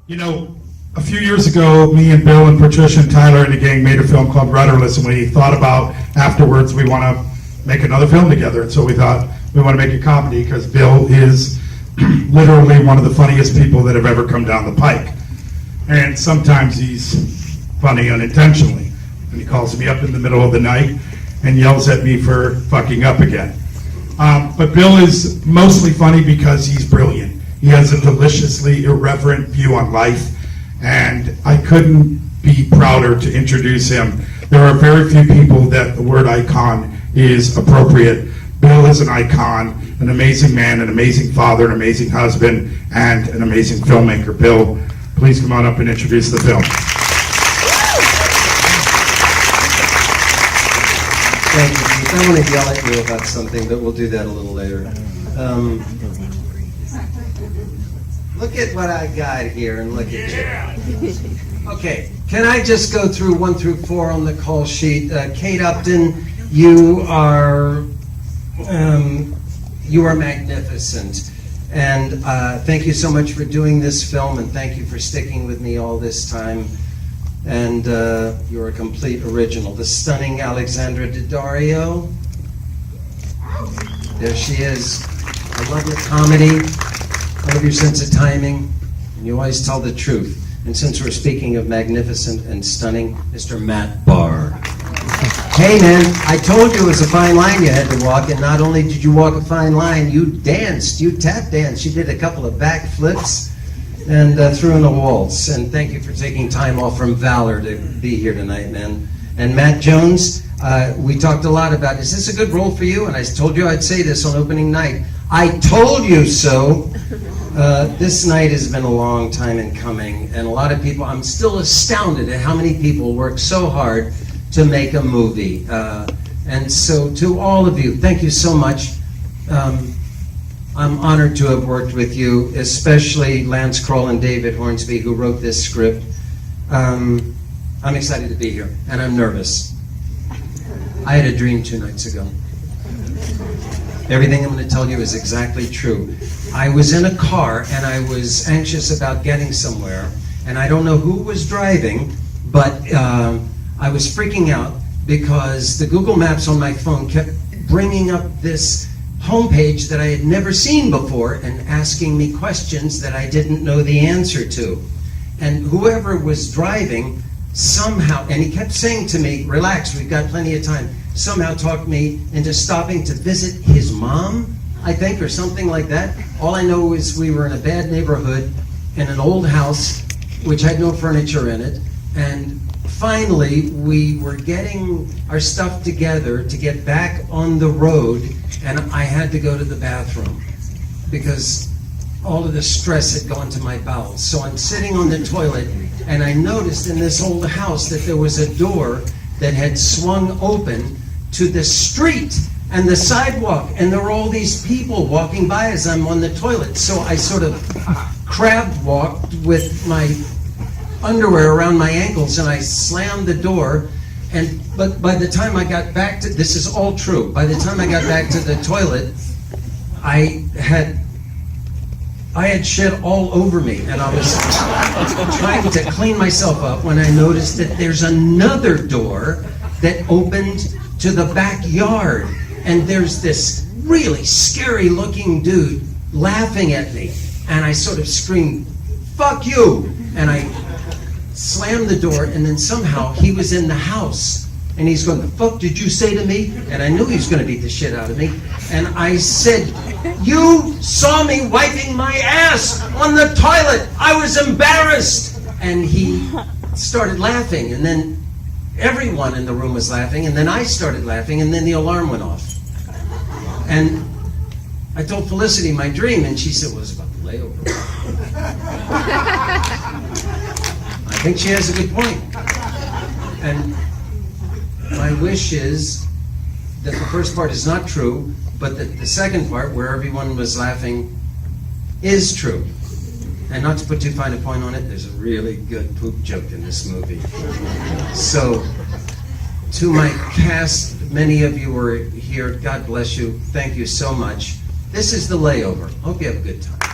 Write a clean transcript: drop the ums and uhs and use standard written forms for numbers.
You know, a few years ago, me and Bill and Patricia and Tyler and the gang made a film called Rudderless, and we thought about afterwards we want to make another film together. And so we thought we want to make a comedy because Bill is literally one of the funniest people that have ever come down the pike. And sometimes he's funny unintentionally. And he calls me up in the middle of the night and yells at me for fucking up again. But Bill is mostly funny because he's brilliant. He has a deliciously irreverent view on life, and I couldn't be prouder to introduce him. There are very few people that the word icon is appropriate. Bill is an icon, an amazing man, an amazing father, an amazing husband, and an amazing filmmaker. Bill, please come on up and introduce the film. Thank you, Keith. I want to yell at you about something, but we'll do that a little later. Look at what I got here, and look at you. Okay, can I just go through 1 through 4 on the call sheet? Kate Upton, you are magnificent, and thank you so much for doing this film, and thank you for sticking with me all this time. And you're a complete original. The stunning Alexandra Daddario. There she is. I love your comedy. I love your sense of timing. And you always tell the truth. And since we're speaking of magnificent and stunning, Mr. Matt Barr. Hey man, I told you it was a fine line you had to walk, and not only did you walk a fine line, you danced, you tap danced, you did a couple of back flips and threw in a waltz. And thank you for taking time off from Valor to be here tonight, man. And Matt Jones, we talked a lot about, is this a good role for you? And I told you I'd say this on opening night. I told you so. This night has been a long time in coming, and a lot of people, I'm still astounded at how many people work so hard to make a movie. And so to all of you, thank you so much. I'm honored to have worked with you, especially Lance Kroll and David Hornsby, who wrote this script. I'm excited to be here, and I'm nervous. I had a dream 2 nights ago. Everything I'm going to tell you is exactly true. I was in a car, and I was anxious about getting somewhere, and I don't know who was driving, but I was freaking out because the Google Maps on my phone kept bringing up this homepage that I had never seen before and asking me questions that I didn't know the answer to. And whoever was driving somehow, and he kept saying to me, relax, we've got plenty of time, somehow talked me into stopping to visit his mom, I think, or something like that. All I know is we were in a bad neighborhood in an old house which had no furniture in it, and finally we were getting our stuff together to get back on the road, and I had to go to the bathroom because all of the stress had gone to my bowels. So I'm sitting on the toilet, and I noticed in this old house that there was a door that had swung open to the street and the sidewalk, and there were all these people walking by as I'm on the toilet. So I sort of crab walked with my underwear around my ankles, and I slammed the door. But by the time I got back to, this is all true, by the time I got back to the toilet, I had shit all over me, and I was trying to clean myself up when I noticed that there's another door that opened to the backyard, and there's this really scary looking dude laughing at me, and I sort of screamed, "Fuck you!" and I slammed the door, and then somehow he was in the house, and he's going, "The fuck did you say to me?" And I knew he was going to beat the shit out of me, and I said, "You saw me wiping my ass on the toilet. I was embarrassed." And he started laughing, and then everyone in the room was laughing, and then I started laughing, and then the alarm went off. And I told Felicity my dream, and she said, "Well, it was about the layover." I think she has a good point. And my wish is that the first part is not true, but that the second part, where everyone was laughing, is true. And not to put too fine a point on it, there's a really good poop joke in this movie. So, to my cast, many of you were here, God bless you, thank you so much. This is The Layover. Hope you have a good time.